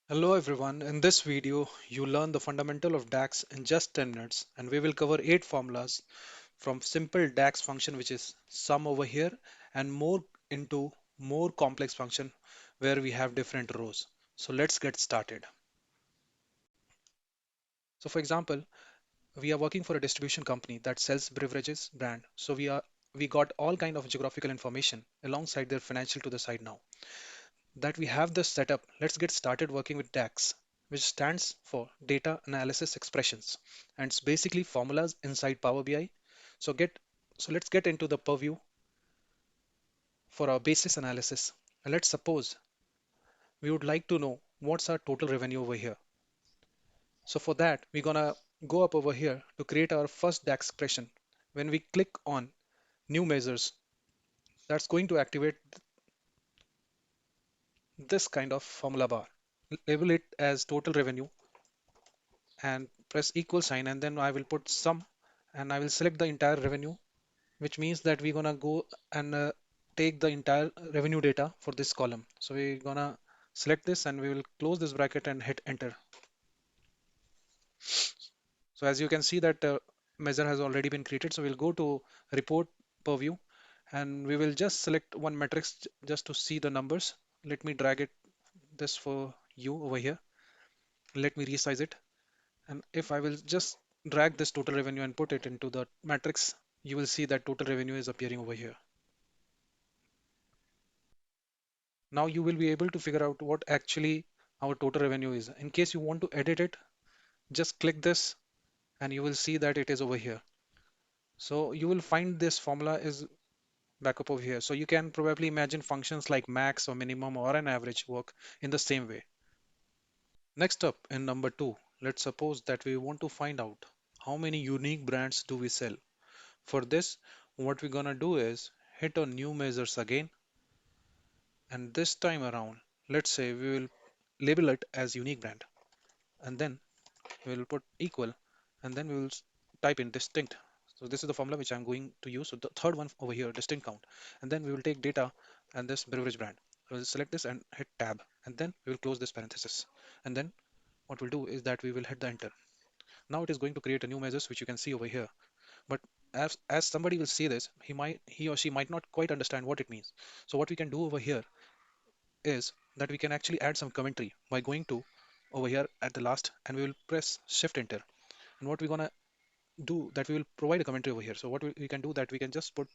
Hello everyone, in this video you learn the fundamental of DAX in just 10 minutes and we will cover 8 formulas from simple DAX function which is sum over here and more into more complex function where we have different rows. So let's get started. So for example, we are working for a distribution company that sells beverages brand. So we got all kind of geographical information alongside their financial to the side now. That we have this setup, let's get started working with DAX, which stands for Data Analysis Expressions, and it's basically formulas inside Power BI. So get so let's get into the purview for our basis analysis. And let's suppose we would like to know what's our total revenue over here. So for that, we're gonna go up over here to create our first DAX expression. When we click on new measures, that's going to activate this kind of formula bar. Label it as total revenue and press equal sign, and then I will put sum and I will select the entire revenue, which means that we're gonna go and take the entire revenue data for this column. So we're gonna select this and we will close this bracket and hit enter. So as you can see that measure has already been created. So we'll go to report purview and we will just select one matrix just to see the numbers. Let me drag it this for you over here. Let me resize it. And if I will just drag this total revenue and put it into the matrix, you will see that total revenue is appearing over here. Now you will be able to figure out what actually our total revenue is. In case you want to edit it, just click this and you will see that it is over here. So you will find this formula is back up over here. So you can probably imagine functions like max or minimum or an average work in the same way. Next up in number two, let's suppose that we want to find out how many unique brands do we sell. For this, what we're gonna do is hit on new measures again, and this time around, let's say we will label it as unique brand, and then we will put equal, and then we will type in distinct. So this is the formula which I'm going to use. So the third one over here, distinct count, and then we will take data and this beverage brand. We'll select this and hit tab, and then we will close this parenthesis, and then what we'll do is that we will hit the enter. Now it is going to create a new measures which you can see over here. But as somebody will see this, he or she might not quite understand what it means. So what we can do over here is that we can actually add some commentary by going to over here at the last, and we will press shift enter. And what we're gonna do that we will provide a commentary over here. So what we can do that we can just put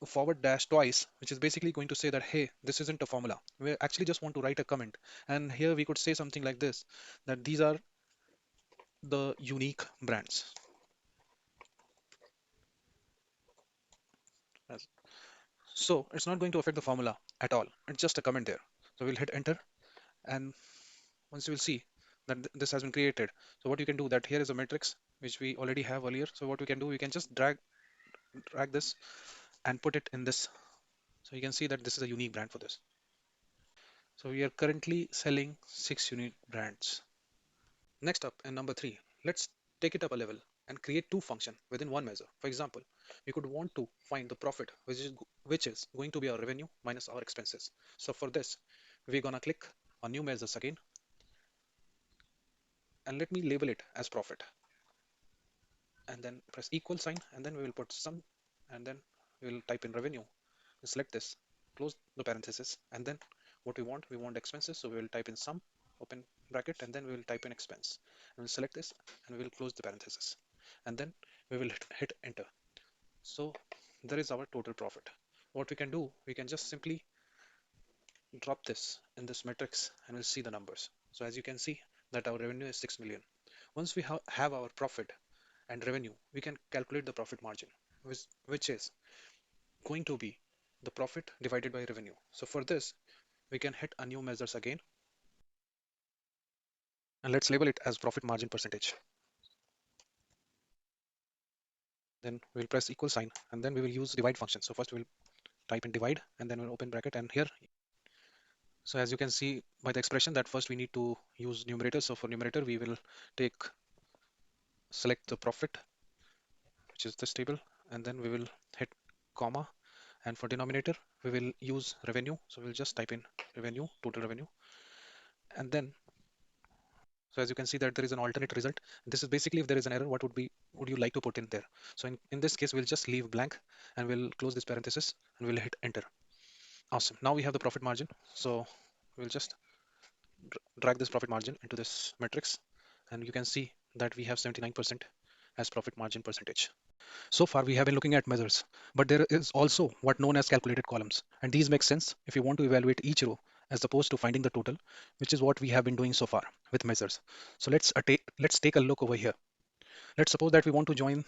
a forward dash twice, which is basically going to say that hey, this isn't a formula. We actually just want to write a comment, and here we could say something like this, that these are the unique brands. So it's not going to affect the formula at all. It's just a comment there. So we'll hit enter, and once you will see that this has been created. So what you can do that here is a matrix which we already have earlier. So what we can do, we can just drag this and put it in this. So you can see that this is a unique brand for this. So we are currently selling 6 unique brands. Next up in number three, let's take it up a level and create two functions within one measure. For example, we could want to find the profit, which is going to be our revenue minus our expenses. So for this, we're gonna click on new measures again, and let me label it as profit, and then press equal sign, and then we will put sum, and then we will type in revenue. Select this, close the parenthesis, and then what we want expenses, so we will type in sum, open bracket, and then we will type in expense, and we'll select this and we will close the parenthesis, and then we will hit enter. So there is our total profit. What we can do, we can just simply drop this in this matrix and we'll see the numbers. So as you can see that our revenue is 6 million. Once we have our profit and revenue, we can calculate the profit margin, which is going to be the profit divided by revenue. So for this, we can hit a new measures again, and let's label it as profit margin percentage. Then we'll press equal sign, and then we will use divide function. So first we'll type in divide, and then we'll open bracket, and here. So as you can see by the expression that first we need to use numerator. So for numerator, we will take select the profit, which is this table, and then we will hit comma. And for denominator, we will use revenue. So we'll just type in revenue, total revenue. And then, so as you can see that there is an alternate result. This is basically if there is an error, what would you like to put in there? So in this case, we'll just leave blank and we'll close this parenthesis and we'll hit enter. Awesome. Now we have the profit margin. So we'll just drag this profit margin into this matrix, and you can see that we have 79% as profit margin percentage. So far, we have been looking at measures, but there is also what known as calculated columns. And these make sense if you want to evaluate each row as opposed to finding the total, which is what we have been doing so far with measures. So let's take a look over here. Let's suppose that we want to join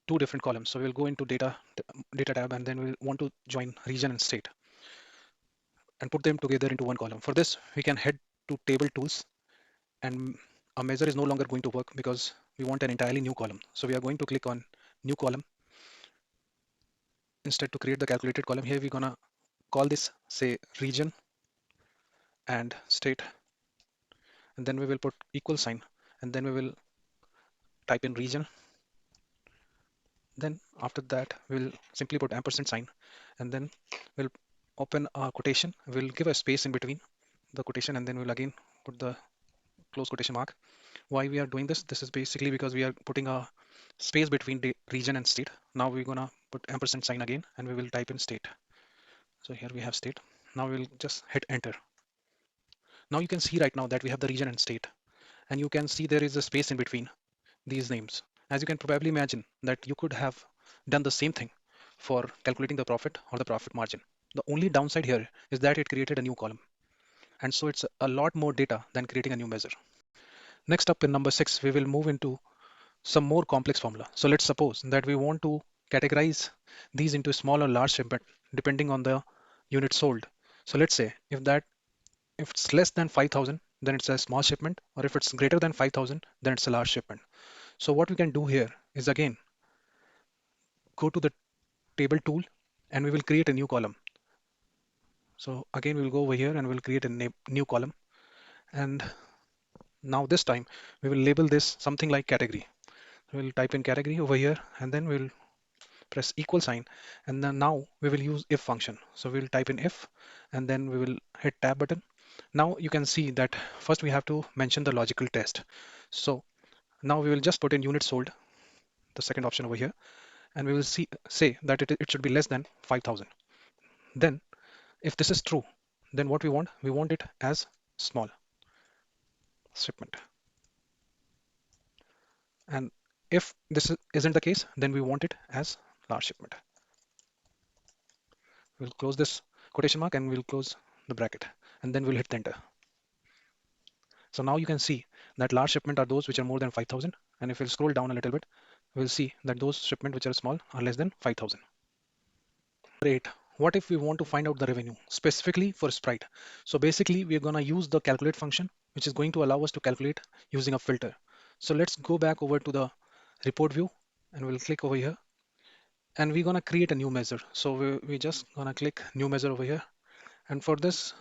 two different columns. So we'll go into data tab, and then we'll want to join region and state and put them together into one column. For this, we can head to table tools, and a measure is no longer going to work because we want an entirely new column. So we are going to click on new column. Instead, to create the calculated column here, we're gonna call this, say, region and state, and then we will put equal sign, and then we will type in region. Then after that, we'll simply put ampersand sign, and then we'll open a quotation. We'll give a space in between the quotation, and then we'll again put the close quotation mark. Why we are doing this? This is basically because we are putting a space between the region and state. Now we're gonna put ampersand sign again, and we will type in state. So here we have state. Now we'll just hit enter. Now you can see right now that we have the region and state, and you can see there is a space in between these names. As you can probably imagine that you could have done the same thing for calculating the profit or the profit margin. The only downside here is that it created a new column. And so it's a lot more data than creating a new measure. Next up in number 6, we will move into some more complex formula. So let's suppose that we want to categorize these into small or large shipment depending on the unit sold. So let's say if it's less than 5,000, then it's a small shipment, or if it's greater than 5,000, then it's a large shipment. So what we can do here is again go to the table tool, and we will create a new column. So again, we'll go over here and we'll create a new column. And now this time we will label this something like category. We'll type in category over here, and then we'll press equal sign. And then now we will use if function. So we'll type in if, and then we will hit tab button. Now you can see that first we have to mention the logical test. So now we will just put in units sold, the second option over here, and we will say that it should be less than 5,000. Then if this is true, then what we want it as small shipment. And if isn't the case, then we want it as large shipment. We'll close this quotation mark and we'll close the bracket, and then we'll hit enter. So now you can see that large shipment are those which are more than 5,000. And if we'll scroll down a little bit, we'll see that those shipment which are small are less than 5,000. Great. What if we want to find out the revenue specifically for Sprite? So basically, we're going to use the calculate function, which is going to allow us to calculate using a filter. So let's go back over to the report view, and we'll click over here, and we're going to create a new measure. So we just going to click new measure over here. And for this,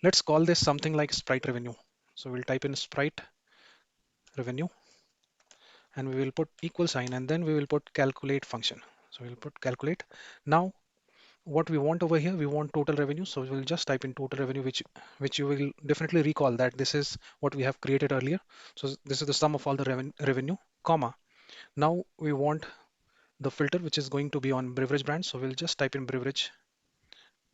let's call this something like Sprite revenue. So we'll type in Sprite revenue, and we will put equal sign, and then we will put calculate function. So we'll put calculate. Now what we want over here, we want total revenue. So we'll just type in total revenue, which you will definitely recall that this is what we have created earlier. So this is the sum of all the revenue, comma. Now we want the filter, which is going to be on beverage brand. So we'll just type in beverage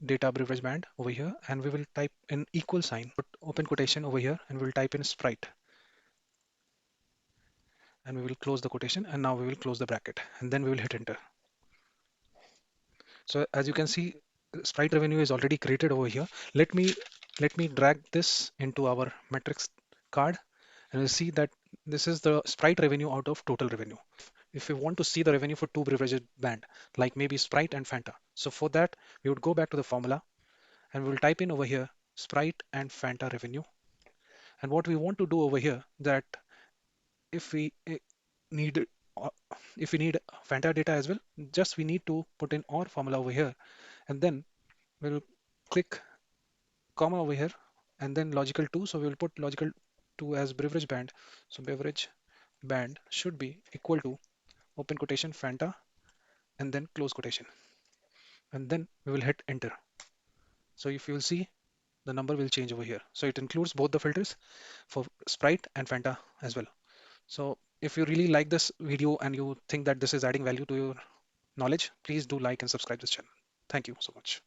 data beverage brand over here, and we will type in equal sign, put open quotation over here, and we'll type in Sprite, and we will close the quotation, and now we will close the bracket, and then we will hit enter. So as you can see, Sprite revenue is already created over here. Let me drag this into our metrics card, and we'll see that this is the Sprite revenue out of total revenue. If we want to see the revenue for two beverages band, like maybe Sprite and Fanta, so for that we would go back to the formula, and we'll type in over here Sprite and Fanta revenue. And what we want to do over here, that if we need uh, if we need Fanta data as well, just we need to put in our formula over here, and then we'll click comma over here, and then logical 2. So we'll put logical 2 as beverage band. So beverage band should be equal to open quotation Fanta, and then close quotation, and then we will hit enter. So if you'll see the number will change over here. So it includes both the filters for Sprite and Fanta as well. So if you really like this video and you think that this is adding value to your knowledge, please do like and subscribe this channel. Thank you so much.